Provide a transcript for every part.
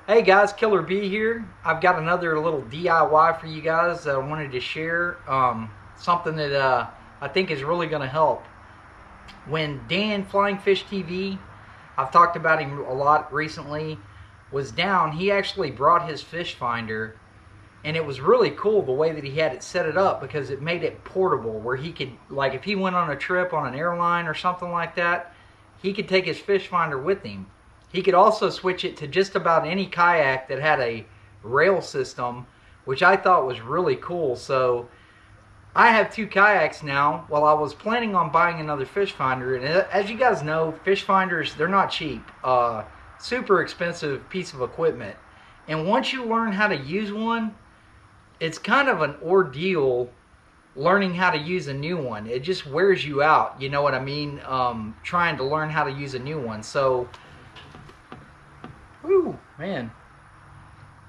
Hey guys, Killer B here. I've got another little DIY for you guys that I wanted to share. Something that I think is really going to help. When Dan Flying Fish TV, I've talked about him a lot recently, was down, he actually brought his fish finder, and it was really cool the way that he had it set it up because it made it portable where he could, like if he went on a trip on an airline or something like that, he could take his fish finder with him. He could also switch it to just about any kayak that had a rail system, which I thought was really cool. So I have two kayaks now. Well, I was planning on buying another fish finder, and as you guys know, fish finders, they're not cheap. Super expensive piece of equipment. And once you learn how to use one, it's kind of an ordeal learning how to use a new one. It just wears you out, you know what I mean? Trying to learn how to use a new one. So whew, man.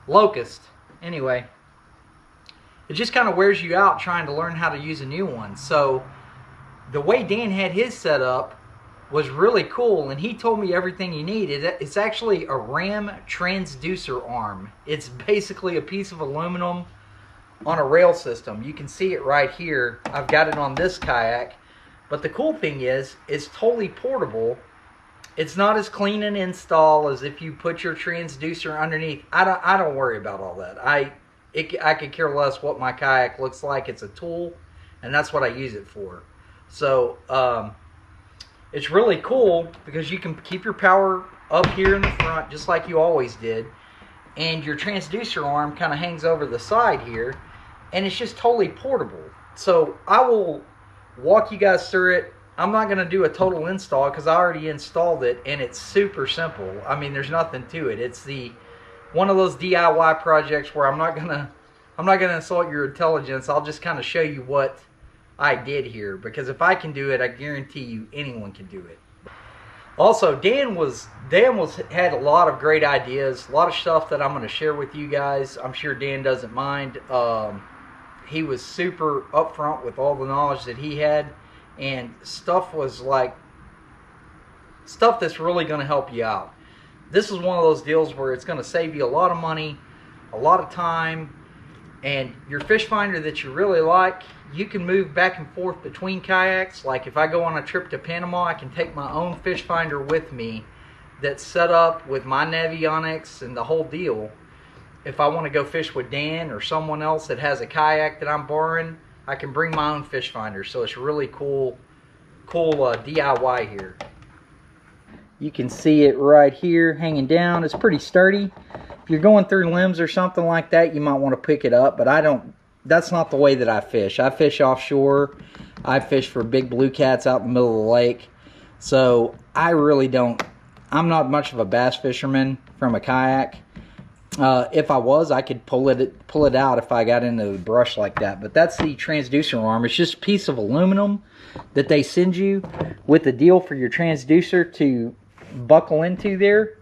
Locust. Anyway, it just kind of wears you out trying to learn how to use a new one. So the way Dan had his set up was really cool, and he told me everything you need. It's actually a ram transducer arm. It's basically a piece of aluminum on a rail system. You can see it right here. I've got it on this kayak. But the cool thing is, it's totally portable. It's not as clean an install as if you put your transducer underneath. I don't worry about all that. I could care less what my kayak looks like. It's a tool, and that's what I use it for. So it's really cool because you can keep your power up here in the front just like you always did, and your transducer arm kind of hangs over the side here, and it's just totally portable. So I will walk you guys through it. I'm not going to do a total install because I already installed it, and it's super simple. I mean, there's nothing to it. It's one of those DIY projects where I'm not gonna insult your intelligence. I'll just kind of show you what I did here, because if I can do it, I guarantee you anyone can do it. Also, Dan had a lot of great ideas, a lot of stuff that I'm going to share with you guys. I'm sure Dan doesn't mind. He was super upfront with all the knowledge that he had. And stuff that's really going to help you out. This is one of those deals where it's going to save you a lot of money, a lot of time, and your fish finder that you really like, you can move back and forth between kayaks. Like if I go on a trip to Panama, I can take my own fish finder with me that's set up with my Navionics and the whole deal. If I want to go fish with Dan or someone else that has a kayak that I'm borrowing, I can bring my own fish finder. So it's really cool DIY here. You can see it right here hanging down. It's pretty sturdy. If you're going through limbs or something like that, you might want to pick it up, but that's not the way that I fish. I fish offshore. I fish for big blue cats out in the middle of the lake. So I'm not much of a bass fisherman from a kayak. If I was, I could pull it out if I got into the brush like that. But that's the transducer arm. It's just a piece of aluminum that they send you with the deal for your transducer to buckle into there.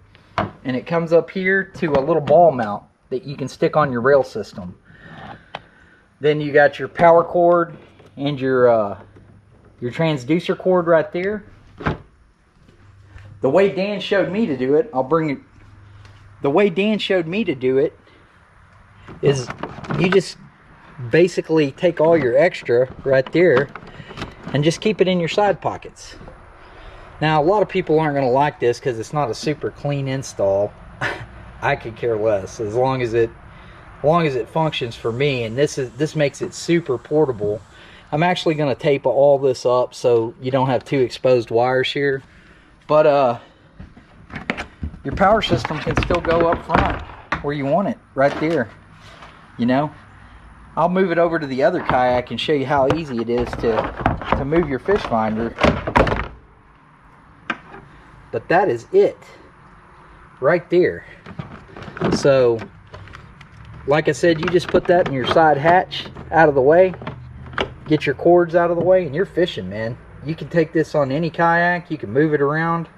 And it comes up here to a little ball mount that you can stick on your rail system. Then you got your power cord and your transducer cord right there. The way Dan showed me to do it, the way Dan showed me to do it is you just basically take all your extra right there and just keep it in your side pockets. Now, a lot of people aren't going to like this because it's not a super clean install. I could care less as long as it functions for me, and this makes it super portable. I'm actually going to tape all this up so you don't have two exposed wires here. But your power system can still go up front where you want it, right there. You know, I'll move it over to the other kayak and show you how easy it is to move your fish finder. But that is it, right there. So, like I said, you just put that in your side hatch out of the way, get your cords out of the way, and you're fishing, man. You can take this on any kayak, you can move it around.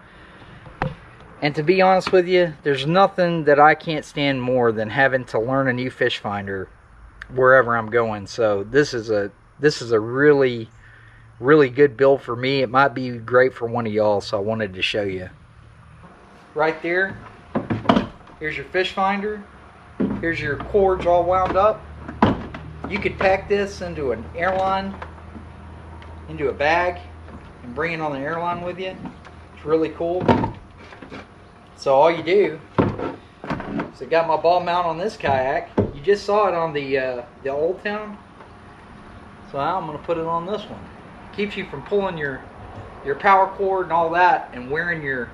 And to be honest with you, there's nothing that I can't stand more than having to learn a new fish finder wherever I'm going. So this is a really good build for me. It might be great for one of y'all, so I wanted to show you. Right there, Here's your fish finder. Here's your cords all wound up. You could pack this into an airline, into a bag, and bring it on the airline with you. It's really cool. So all you do, so I got my ball mount on this kayak. You just saw it on the Old Town. So now I'm going to put it on this one. Keeps you from pulling your power cord and all that and wearing your...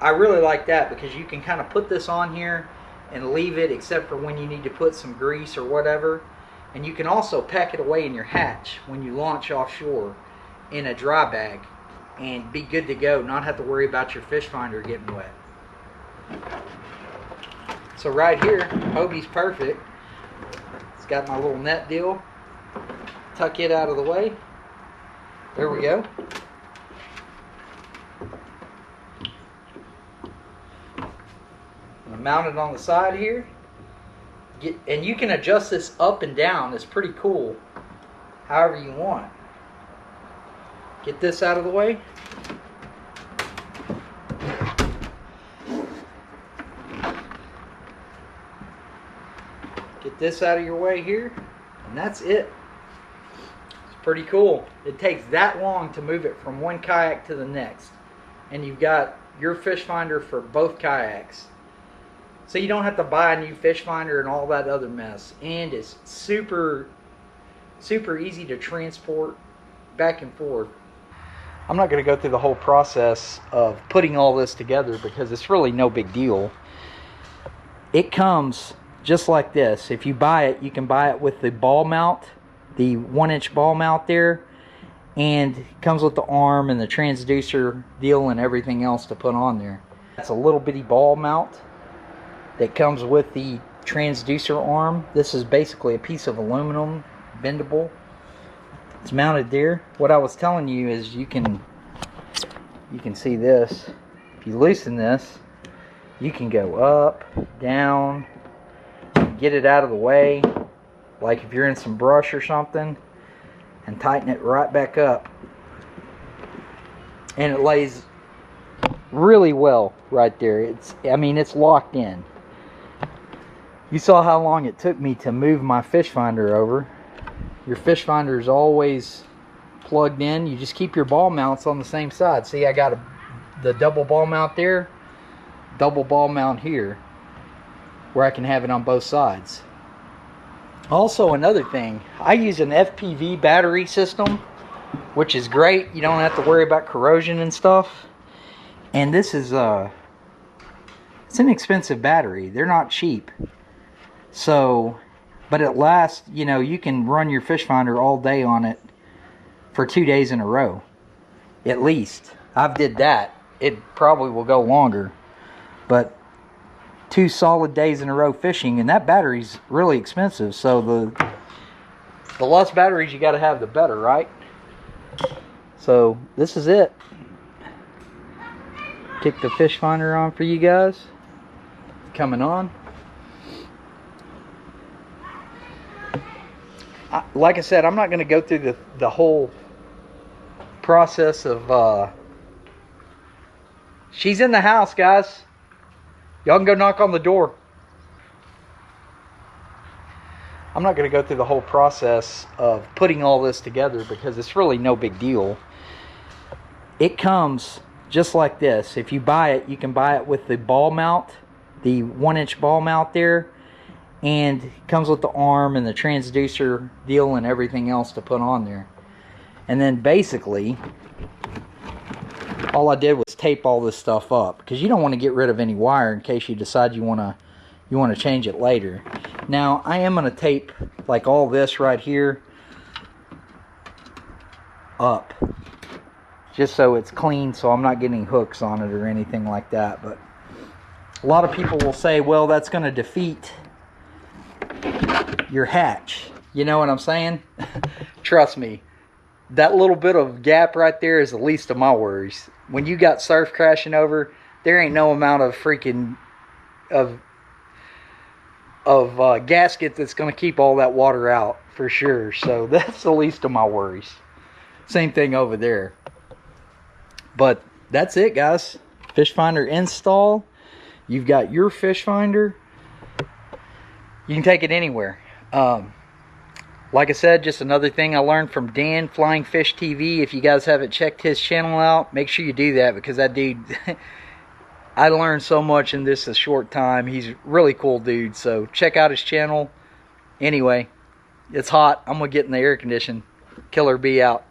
I really like that because you can kind of put this on here and leave it except for when you need to put some grease or whatever. And you can also pack it away in your hatch when you launch offshore in a dry bag and be good to go, not have to worry about your fish finder getting wet. So right here, Hobie's perfect. It's got my little net deal. Tuck it out of the way. There we go. I'm mount it on the side here. And you can adjust this up and down. It's pretty cool. However you want. Get this out of the way. Get this out of your way here. And that's it. It's pretty cool. It takes that long to move it from one kayak to the next. And you've got your fish finder for both kayaks. So you don't have to buy a new fish finder and all that other mess. And it's super easy to transport back and forth. I'm not going to go through the whole process of putting all this together because it's really no big deal. It comes just like this. If you buy it, you can buy it with the ball mount, the 1-inch ball mount there, and it comes with the arm and the transducer deal and everything else to put on there. It's a little bitty ball mount that comes with the transducer arm. This is basically a piece of aluminum, bendable. It's mounted there. What I was telling you is you can see this. If you loosen this, you can go up, down, get it out of the way, like if you're in some brush or something, and tighten it right back up. And it lays really well right there. I mean, it's locked in. You saw how long it took me to move my fish finder over. Your fish finder is always plugged in. You just keep your ball mounts on the same side. See, I got the double ball mount there, double ball mount here, where I can have it on both sides. Also, another thing, I use an FPV battery system, which is great. You don't have to worry about corrosion and stuff. And this is it's an expensive battery. They're not cheap. So, but it lasts, you know, you can run your fish finder all day on it for 2 days in a row. At least. I've did that. It probably will go longer. But 2 solid days in a row fishing, and that battery's really expensive. So the less batteries you got to have, the better, right? So this is it. Kick the fish finder on for you guys. Coming on. Like I said, I'm not going to go through the whole process of... She's in the house, guys. Y'all can go knock on the door. I'm not going to go through the whole process of putting all this together because it's really no big deal. It comes just like this. If you buy it, you can buy it with the ball mount, the 1-inch ball mount there, and it comes with the arm and the transducer deal and everything else to put on there. And then basically, all I did was tape all this stuff up because you don't want to get rid of any wire in case you decide you want to change it later. Now I am going to tape like all this right here up just so it's clean, so I'm not getting hooks on it or anything like that. But a lot of people will say, well, that's going to defeat your hatch. You know what I'm saying? Trust me, that little bit of gap right there is the least of my worries. When you got surf crashing over, there ain't no amount of freaking gasket that's going to keep all that water out for sure. So that's the least of my worries. Same thing over there. But that's it, guys. Fish finder install. You've got your fish finder. You can take it anywhere. Like I said, just another thing I learned from Dan, Flying Fish TV. If you guys haven't checked his channel out, make sure you do that, because that dude, I learned so much in this a short time. He's a really cool dude, so check out his channel. Anyway, it's hot. I'm going to get in the air condition. Killer Bee out.